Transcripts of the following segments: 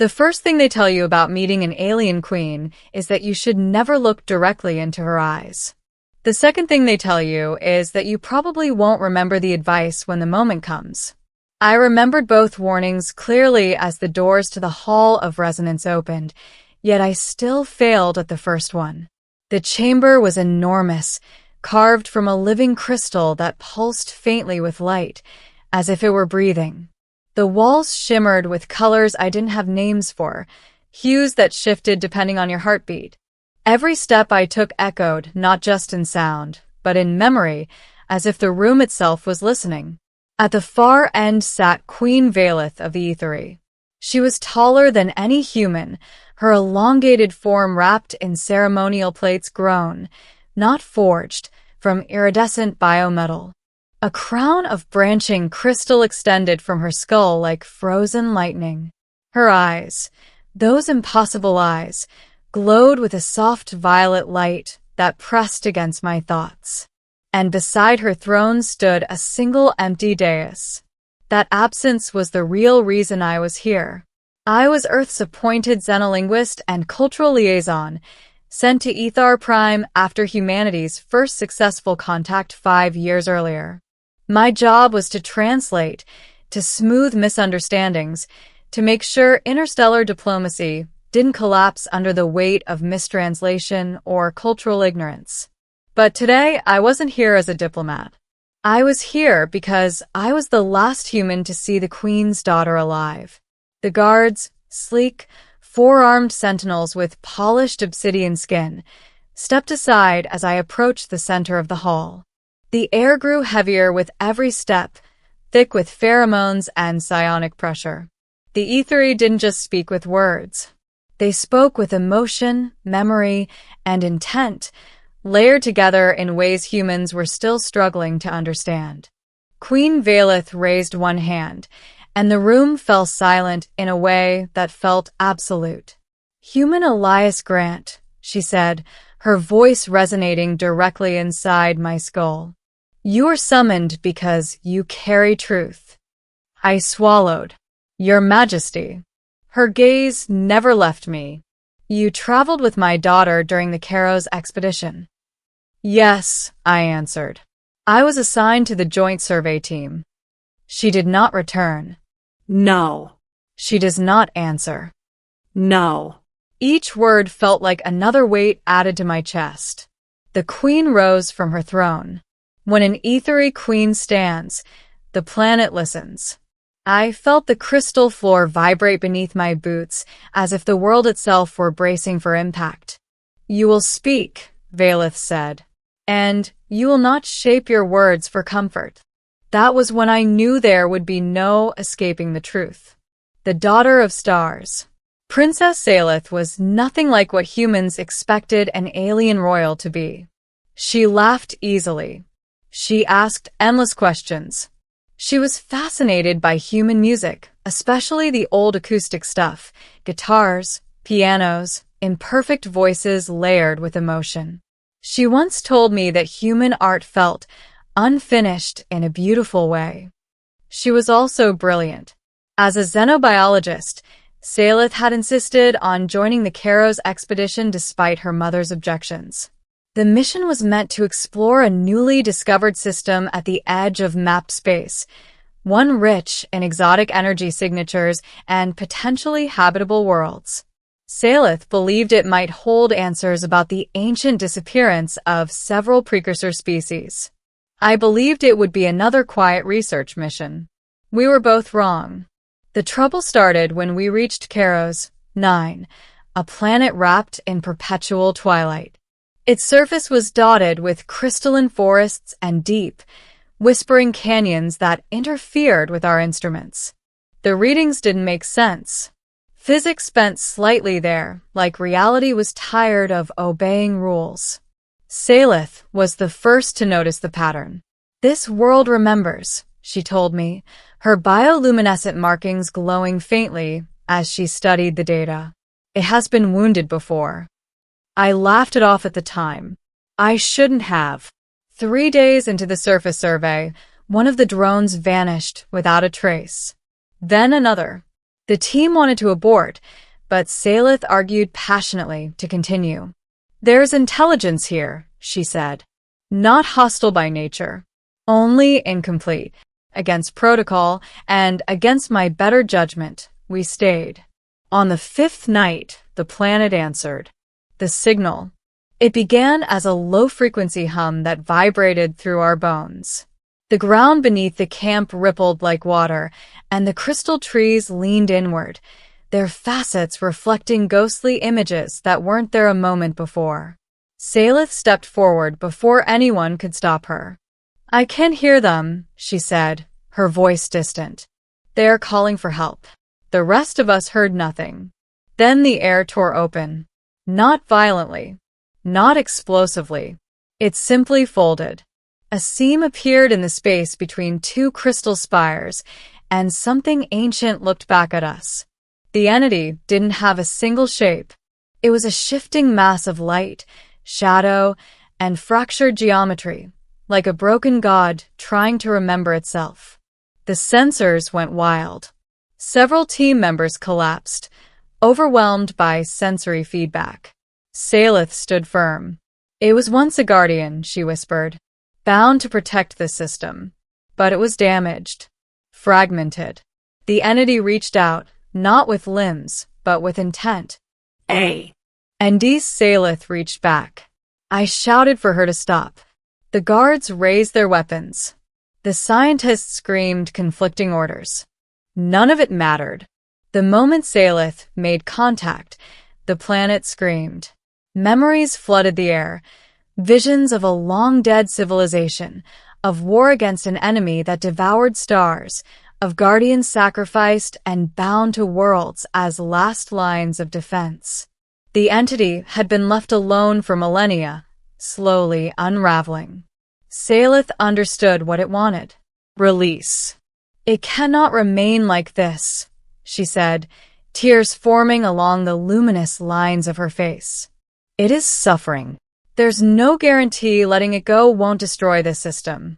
The first thing they tell you about meeting an alien queen is that you should never look directly into her eyes. The second thing they tell you is that you probably won't remember the advice when the moment comes. I remembered both warnings clearly as the doors to the Hall of Resonance opened, yet I still failed at the first one. The chamber was enormous, carved from a living crystal that pulsed faintly with light, as if it were breathing. The walls shimmered with colors I didn't have names for, hues that shifted depending on your heartbeat. Every step I took echoed, not just in sound, but in memory, as if the room itself was listening. At the far end sat Queen Valeth of the Aethery. She was taller than any human, her elongated form wrapped in ceremonial plates grown, not forged, from iridescent biometal. A crown of branching crystal extended from her skull like frozen lightning. Her eyes, those impossible eyes, glowed with a soft violet light that pressed against my thoughts. And beside her throne stood a single empty dais. That absence was the real reason I was here. I was Earth's appointed xenolinguist and cultural liaison, sent to Ethar Prime after humanity's first successful contact 5 years earlier. My job was to translate, to smooth misunderstandings, to make sure interstellar diplomacy didn't collapse under the weight of mistranslation or cultural ignorance. But today, I wasn't here as a diplomat. I was here because I was the last human to see the Queen's daughter alive. The guards, sleek, four-armed sentinels with polished obsidian skin, stepped aside as I approached the center of the hall. The air grew heavier with every step, thick with pheromones and psionic pressure. The Aethery didn't just speak with words. They spoke with emotion, memory, and intent, layered together in ways humans were still struggling to understand. Queen Valeth raised one hand, and the room fell silent in a way that felt absolute. "Human Elias Grant," she said, her voice resonating directly inside my skull. "You are summoned because you carry truth." I swallowed. "Your Majesty." Her gaze never left me. "You traveled with my daughter during the Caros expedition." "Yes," I answered. "I was assigned to the joint survey team." She did not return. "No." She does not answer. "No." Each word felt like another weight added to my chest. The Queen rose from her throne. When an Aethery queen stands, the planet listens. I felt the crystal floor vibrate beneath my boots, as if the world itself were bracing for impact. "You will speak," Valeth said, "and you will not shape your words for comfort." That was when I knew there would be no escaping the truth. The daughter of stars. Princess Saleth was nothing like what humans expected an alien royal to be. She laughed easily. She asked endless questions. She was fascinated by human music, especially the old acoustic stuff, guitars, pianos, imperfect voices layered with emotion. She once told me that human art felt unfinished in a beautiful way. She was also brilliant. As a xenobiologist, Saleth had insisted on joining the Caros expedition despite her mother's objections. The mission was meant to explore a newly discovered system at the edge of mapped space, one rich in exotic energy signatures and potentially habitable worlds. Saleth believed it might hold answers about the ancient disappearance of several precursor species. I believed it would be another quiet research mission. We were both wrong. The trouble started when we reached Caros 9, a planet wrapped in perpetual twilight. Its surface was dotted with crystalline forests and deep, whispering canyons that interfered with our instruments. The readings didn't make sense. Physics bent slightly there, like reality was tired of obeying rules. Saleth was the first to notice the pattern. "This world remembers," she told me, her bioluminescent markings glowing faintly as she studied the data. "It has been wounded before." I laughed it off at the time. I shouldn't have. 3 days into the surface survey, one of the drones vanished without a trace. Then another. The team wanted to abort, but Salith argued passionately to continue. "There's intelligence here," she said. "Not hostile by nature. Only incomplete. Against protocol and against my better judgment, we stayed." On the fifth night, the planet answered. The signal. It began as a low-frequency hum that vibrated through our bones. The ground beneath the camp rippled like water, and the crystal trees leaned inward, their facets reflecting ghostly images that weren't there a moment before. Salith stepped forward before anyone could stop her. "I can hear them," she said, her voice distant. "They are calling for help." The rest of us heard nothing. Then the air tore open. Not violently. Not explosively. It simply folded. A seam appeared in the space between two crystal spires, and something ancient looked back at us. The entity didn't have a single shape. It was a shifting mass of light, shadow, and fractured geometry, like a broken god trying to remember itself. The sensors went wild. Several team members collapsed, overwhelmed by sensory feedback. Salith stood firm. "It was once a guardian," she whispered, "bound to protect this system. But it was damaged. Fragmented." The entity reached out, not with limbs, but with intent. Andis Salith reached back. I shouted for her to stop. The guards raised their weapons. The scientists screamed conflicting orders. None of it mattered. The moment Salith made contact, the planet screamed. Memories flooded the air, visions of a long-dead civilization, of war against an enemy that devoured stars, of guardians sacrificed and bound to worlds as last lines of defense. The entity had been left alone for millennia, slowly unraveling. Salith understood what it wanted. Release. "It cannot remain like this," she said, tears forming along the luminous lines of her face. "It is suffering. There's no guarantee letting it go won't destroy this system,"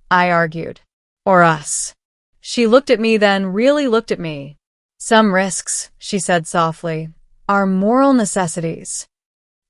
I argued. "Or us." She looked at me, then really looked at me. "Some risks," she said softly, "are moral necessities."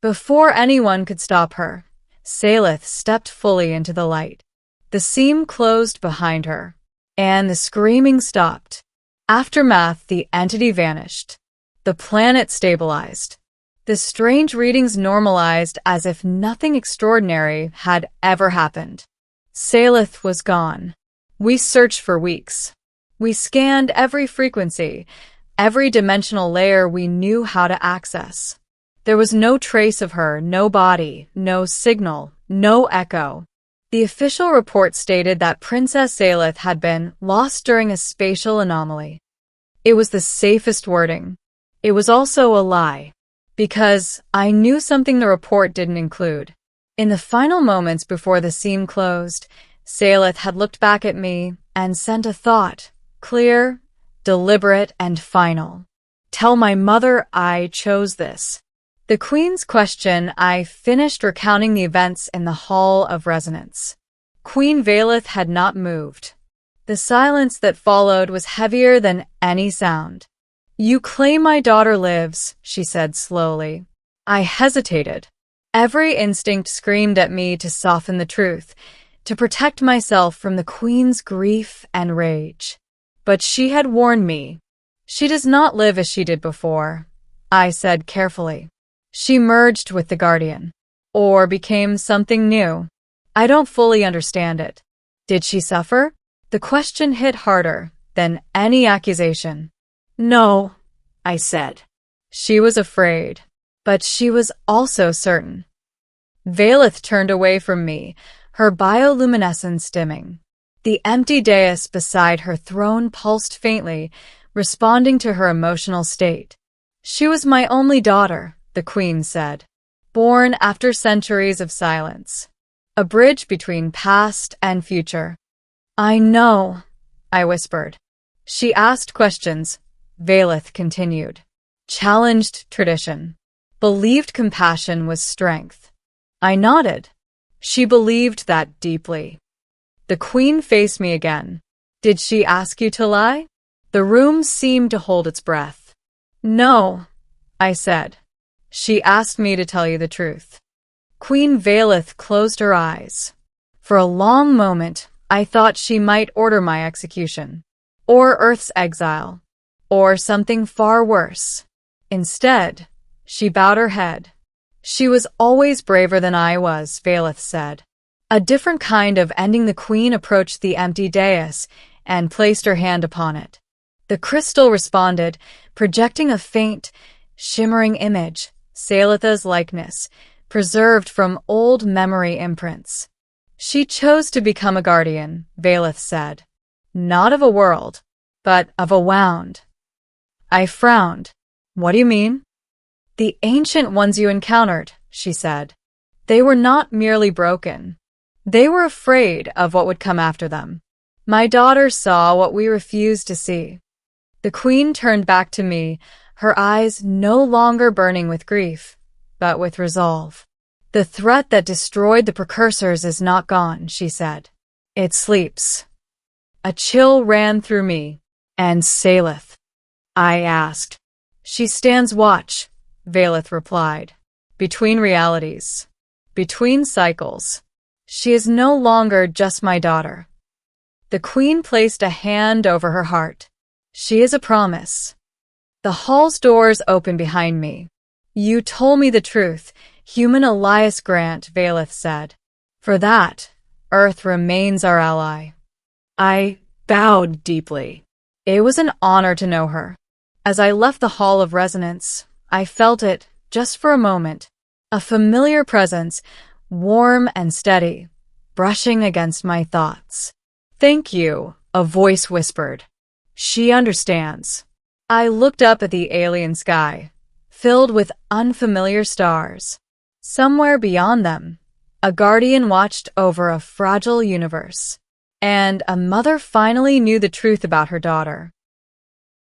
Before anyone could stop her, Salith stepped fully into the light. The seam closed behind her, and the screaming stopped. Aftermath, the entity vanished. The planet stabilized. The strange readings normalized as if nothing extraordinary had ever happened. Salith was gone. We searched for weeks. We scanned every frequency, every dimensional layer we knew how to access. There was no trace of her, no body, no signal, no echo. The official report stated that Princess Salith had been lost during a spatial anomaly. It was the safest wording. It was also a lie, because I knew something the report didn't include. In the final moments before the seam closed, Salith had looked back at me and sent a thought, clear, deliberate, and final. "Tell my mother I chose this." The Queen's question. I finished recounting the events in the Hall of Resonance. Queen Valith had not moved. The silence that followed was heavier than any sound. "You claim my daughter lives," she said slowly. I hesitated. Every instinct screamed at me to soften the truth, to protect myself from the Queen's grief and rage. But she had warned me. "She does not live as she did before," I said carefully. "She merged with the Guardian, or became something new. I don't fully understand it." "Did she suffer?" The question hit harder than any accusation. "No," I said. She was afraid, but she was also certain. Valith turned away from me, her bioluminescence dimming. The empty dais beside her throne pulsed faintly, responding to her emotional state. "She was my only daughter," the Queen said, "born after centuries of silence. A bridge between past and future." "I know," I whispered. "She asked questions," Valith continued. "Challenged tradition. Believed compassion was strength." I nodded. She believed that deeply. The Queen faced me again. "Did she ask you to lie?" The room seemed to hold its breath. "No," I said. "She asked me to tell you the truth." Queen Valeth closed her eyes. For a long moment, I thought she might order my execution, or Earth's exile, or something far worse. Instead, she bowed her head. "She was always braver than I was," Valeth said. A different kind of ending. The queen approached the empty dais and placed her hand upon it. The crystal responded, projecting a faint, shimmering image, Salatha's likeness, preserved from old memory imprints. "She chose to become a guardian," Valeth said. "Not of a world, but of a wound." I frowned. "What do you mean?" "The ancient ones you encountered," she said. "They were not merely broken. They were afraid of what would come after them. My daughter saw what we refused to see." The queen turned back to me, her eyes no longer burning with grief, but with resolve. "The threat that destroyed the precursors is not gone," she said. "It sleeps." A chill ran through me. "And Saleth?" I asked. "She stands watch," Valeth replied. "Between realities. Between cycles. She is no longer just my daughter." The queen placed a hand over her heart. "She is a promise." The hall's doors opened behind me. "You told me the truth, human Elias Grant," Valeth said. "For that, Earth remains our ally." I bowed deeply. It was an honor to know her. As I left the Hall of Resonance, I felt it, just for a moment, a familiar presence, warm and steady, brushing against my thoughts. "Thank you," a voice whispered. "She understands." I looked up at the alien sky, filled with unfamiliar stars. Somewhere beyond them, a guardian watched over a fragile universe. And a mother finally knew the truth about her daughter.